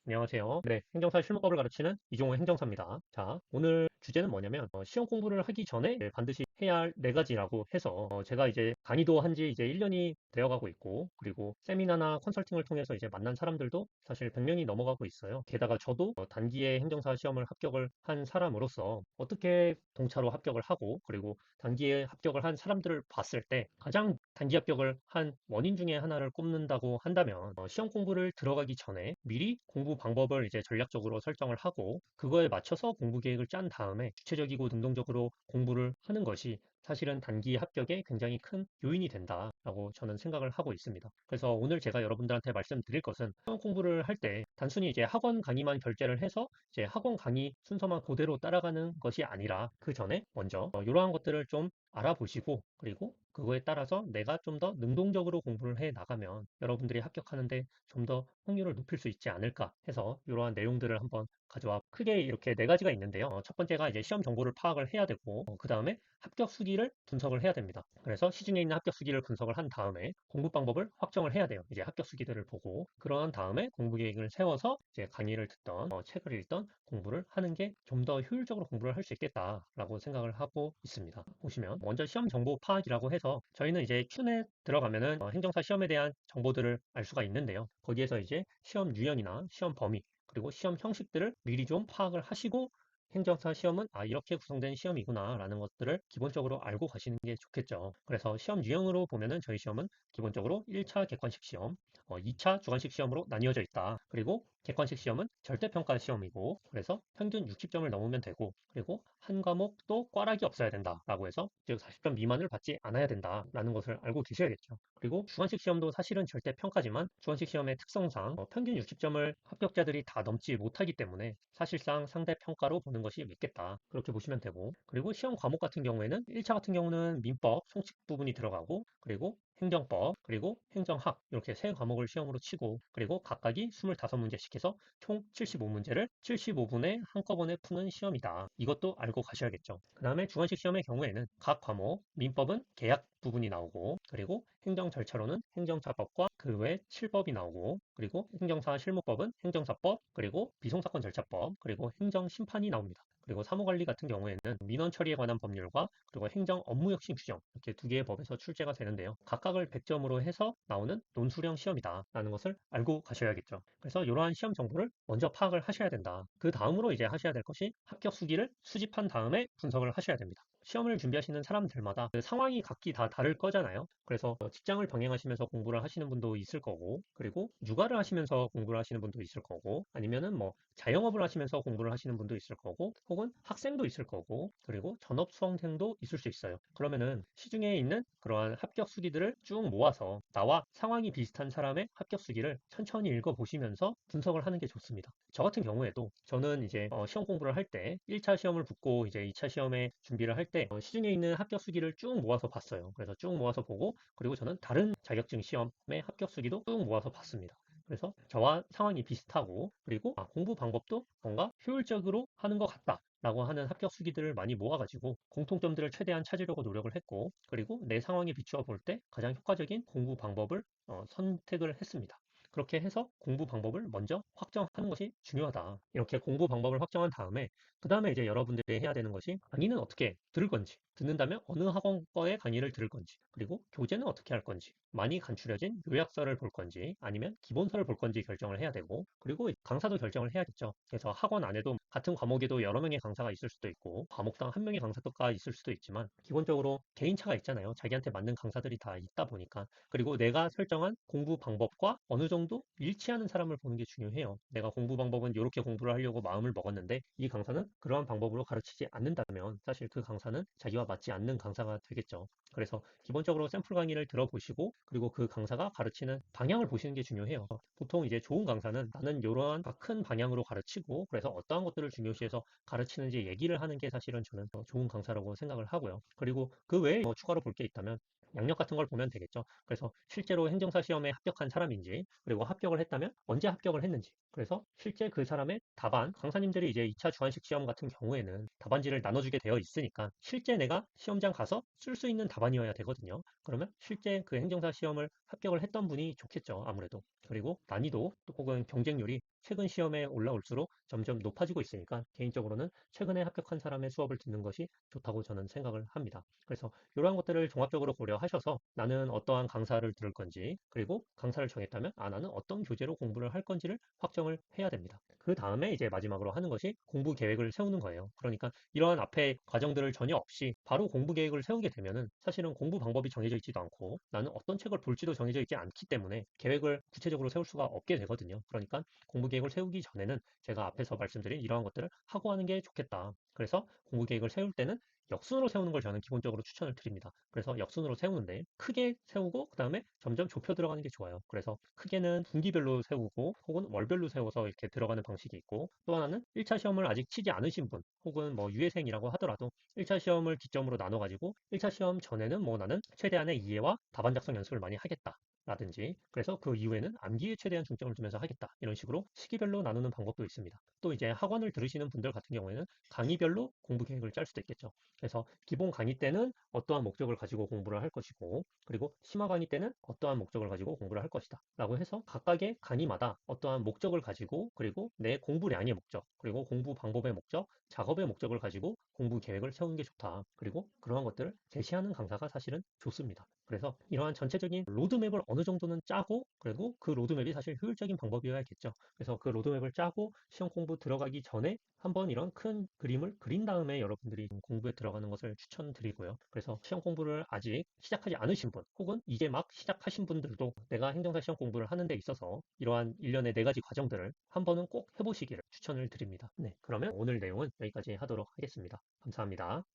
안녕하세요. 네, 행정사 실무법을 가르치는 이종호 행정사입니다. 자, 오늘 주제는 뭐냐면 시험 공부를 하기 전에 반드시 해야 할 네 가지라고 해서 제가 이제 강의도 한지 이제 1년이 되어가고 있고, 그리고 세미나나 컨설팅을 통해서 이제 만난 사람들도 사실 100명이 넘어가고 있어요. 게다가 저도 단기에 행정사 시험을 합격을 한 사람으로서 어떻게 동차로 합격을 하고, 그리고 단기에 합격을 한 사람들을 봤을 때 가장 단기 합격을 한 원인 중에 하나를 꼽는다고 한다면 시험 공부를 들어가기 전에 미리 공부 방법을 이제 전략적으로 설정을 하고 그거에 맞춰서 공부 계획을 짠 다음에 주체적이고 능동적으로 공부를 하는 것이 사실은 단기 합격에 굉장히 큰 요인이 된다라고 저는 생각을 하고 있습니다. 그래서 오늘 제가 여러분들한테 말씀드릴 것은 시험 공부를 할 때 단순히 이제 학원 강의만 결제를 해서 이제 학원 강의 순서만 그대로 따라가는 것이 아니라 그 전에 먼저 이러한 것들을 좀 알아보시고, 그리고 그거에 따라서 내가 좀 더 능동적으로 공부를 해 나가면 여러분들이 합격하는데 좀 더 확률을 높일 수 있지 않을까 해서 이러한 내용들을 한번 가져와 크게 이렇게 네 가지가 있는데요. 첫 번째가 이제 시험 정보를 파악을 해야 되고, 그 다음에 합격 수기를 분석을 해야 됩니다. 그래서 시중에 있는 합격 수기를 분석을 한 다음에 공부 방법을 확정을 해야 돼요. 이제 합격 수기들을 보고 그러한 다음에 공부 계획을 세워서 이제 강의를 듣던 책을 읽던 공부를 하는 게 좀 더 효율적으로 공부를 할 수 있겠다라고 생각을 하고 있습니다. 보시면 먼저 시험 정보 파악이라고 해서 저희는 이제 큐에 들어가면은 행정사 시험에 대한 정보들을 알 수가 있는데요. 거기에서 이제 시험 유형이나 시험 범위, 그리고 시험 형식들을 미리 좀 파악을 하시고 행정사 시험은 이렇게 구성된 시험이구나 라는 것들을 기본적으로 알고 가시는 게 좋겠죠. 그래서 시험 유형으로 보면은 저희 시험은 기본적으로 1차 객관식 시험, 2차 주관식 시험으로 나뉘어져 있다. 그리고 객관식 시험은 절대평가 시험이고, 그래서 평균 60점을 넘으면 되고, 그리고 한 과목도 꽈락이 없어야 된다라고 해서 즉 40점 미만을 받지 않아야 된다라는 것을 알고 계셔야겠죠. 그리고 주관식 시험도 사실은 절대평가지만 주관식 시험의 특성상 평균 60점을 합격자들이 다 넘지 못하기 때문에 사실상 상대평가로 보는 것이 맞겠다. 그렇게 보시면 되고, 그리고 시험 과목 같은 경우에는 1차 같은 경우는 민법, 송칙 부분이 들어가고, 그리고 행정법, 그리고 행정학 이렇게 세 과목을 시험으로 치고, 그리고 각각이 25문제씩 해서 총 75문제를 75분에 한꺼번에 푸는 시험이다. 이것도 알고 가셔야겠죠. 그 다음에 주관식 시험의 경우에는 각 과목, 민법은 계약 부분이 나오고, 그리고 행정 절차로는 행정자법과 그 외 7법이 나오고, 그리고 행정사 실무법은 행정사법, 그리고 비송사건 절차법, 그리고 행정심판이 나옵니다. 그리고 사무관리 같은 경우에는 민원 처리에 관한 법률과 그리고 행정 업무혁신 규정 이렇게 두 개의 법에서 출제가 되는데요. 각각을 100점으로 해서 나오는 논술형 시험이다라는 것을 알고 가셔야겠죠. 그래서 이러한 시험 정보를 먼저 파악을 하셔야 된다. 그 다음으로 이제 하셔야 될 것이 합격 수기를 수집한 다음에 분석을 하셔야 됩니다. 시험을 준비하시는 사람들마다 그 상황이 각기 다 다를 거잖아요. 그래서 직장을 병행하시면서 공부를 하시는 분도 있을 거고, 그리고 육아를 하시면서 공부를 하시는 분도 있을 거고, 아니면은 뭐 자영업을 하시면서 공부를 하시는 분도 있을 거고, 혹은 학생도 있을 거고, 그리고 전업 수험생도 있을 수 있어요. 그러면은 시중에 있는 그러한 합격 수기들을 쭉 모아서 나와 상황이 비슷한 사람의 합격 수기를 천천히 읽어보시면서 분석을 하는 게 좋습니다. 저 같은 경우에도 저는 이제 시험 공부를 할 때 1차 시험을 붙고 이제 2차 시험에 준비를 할 때 시중에 있는 합격 수기를 쭉 모아서 봤어요. 그래서 쭉 모아서 보고, 그리고 저는 다른 자격증 시험의 합격 수기도 쭉 모아서 봤습니다. 그래서 저와 상황이 비슷하고, 그리고 공부 방법도 뭔가 효율적으로 하는 것 같다 라고 하는 합격 수기들을 많이 모아가지고 공통점들을 최대한 찾으려고 노력을 했고, 그리고 내 상황에 비추어 볼 때 가장 효과적인 공부 방법을 선택을 했습니다. 그렇게 해서 공부 방법을 먼저 확정하는 것이 중요하다. 이렇게 공부 방법을 확정한 다음에 그 다음에 이제 여러분들이 해야 되는 것이 강의는 어떻게 들을 건지, 듣는다면 어느 학원 거의 강의를 들을 건지, 그리고 교재는 어떻게 할 건지, 많이 간추려진 요약서를 볼 건지 아니면 기본서를 볼 건지 결정을 해야 되고, 그리고 강사도 결정을 해야겠죠. 그래서 학원 안에도 같은 과목에도 여러 명의 강사가 있을 수도 있고 과목당 한 명의 강사가 있을 수도 있지만 기본적으로 개인차가 있잖아요. 자기한테 맞는 강사들이 다 있다 보니까. 그리고 내가 설정한 공부 방법과 어느 정도 일치하는 사람을 보는 게 중요해요. 내가 공부 방법은 이렇게 공부를 하려고 마음을 먹었는데 이 강사는 그러한 방법으로 가르치지 않는다면 사실 그 강사는 자기와 맞지 않는 강사가 되겠죠. 그래서 기본적으로 샘플 강의를 들어보시고, 그리고 그 강사가 가르치는 방향을 보시는 게 중요해요. 보통 이제 좋은 강사는 나는 이러한 큰 방향으로 가르치고 그래서 어떠한 것들을 중요시해서 가르치는지 얘기를 하는 게 사실은 저는 좋은 강사라고 생각을 하고요. 그리고 그 외에 추가로 볼 게 있다면 양력 같은 걸 보면 되겠죠. 그래서 실제로 행정사 시험에 합격한 사람인지, 그리고 합격을 했다면 언제 합격을 했는지, 그래서 실제 그 사람의 답안, 강사님들이 이제 2차 주관식 시험 같은 경우에는 답안지를 나눠주게 되어 있으니까 실제 내가 시험장 가서 쓸 수 있는 답안이어야 되거든요. 그러면 실제 그 행정사 시험을 합격을 했던 분이 좋겠죠, 아무래도. 그리고 난이도 혹은 경쟁률이 최근 시험에 올라올수록 점점 높아지고 있으니까 개인적으로는 최근에 합격한 사람의 수업을 듣는 것이 좋다고 저는 생각을 합니다. 그래서 이러한 것들을 종합적으로 고려하셔서 나는 어떠한 강사를 들을 건지, 그리고 강사를 정했다면 나는 어떤 교재로 공부를 할 건지를 확정을 해야 됩니다. 그 다음에 이제 마지막으로 하는 것이 공부 계획을 세우는 거예요. 그러니까 이러한 앞에 과정들을 전혀 없이 바로 공부 계획을 세우게 되면은 사실은 공부 방법이 정해져 있지도 않고 나는 어떤 책을 볼지도 정해져 있지 않기 때문에 계획을 구체적으로 세울 수가 없게 되거든요. 그러니까 공부 계획을 세우기 전에는 제가 앞에서 말씀드린 이러한 것들을 하고 하는 게 좋겠다. 그래서 공부 계획을 세울 때는 역순으로 세우는 걸 저는 기본적으로 추천을 드립니다. 그래서 역순으로 세우는데 크게 세우고 그 다음에 점점 좁혀 들어가는 게 좋아요. 그래서 크게는 분기별로 세우고 혹은 월별로 세워서 이렇게 들어가는 방식이 있고, 또 하나는 1차 시험을 아직 치지 않으신 분 혹은 뭐 유예생이라고 하더라도 1차 시험을 기점으로 나눠가지고 1차 시험 전에는 뭐 나는 최대한의 이해와 답안 작성 연습을 많이 하겠다. 라든지, 그래서 그 이후에는 암기에 최대한 중점을 두면서 하겠다. 이런 식으로 시기별로 나누는 방법도 있습니다. 또 이제 학원을 들으시는 분들 같은 경우에는 강의별로 공부 계획을 짤 수도 있겠죠. 그래서 기본 강의 때는 어떠한 목적을 가지고 공부를 할 것이고, 그리고 심화 강의 때는 어떠한 목적을 가지고 공부를 할 것이다. 라고 해서 각각의 강의마다 어떠한 목적을 가지고, 그리고 내 공부량의 목적, 그리고 공부 방법의 목적, 작업의 목적을 가지고 공부 계획을 세우는 게 좋다. 그리고 그러한 것들을 제시하는 강사가 사실은 좋습니다. 그래서 이러한 전체적인 로드맵을 어느 정도는 짜고, 그리고 그 로드맵이 사실 효율적인 방법이어야겠죠. 그래서 그 로드맵을 짜고 시험 공부 들어가기 전에 한번 이런 큰 그림을 그린 다음에 여러분들이 공부에 들어가는 것을 추천드리고요. 그래서 시험 공부를 아직 시작하지 않으신 분, 혹은 이제 막 시작하신 분들도 내가 행정사 시험 공부를 하는 데 있어서 이러한 일련의 네 가지 과정들을 한 번은 꼭 해보시기를 추천을 드립니다. 네, 그러면 오늘 내용은 여기까지 하도록 하겠습니다. 감사합니다.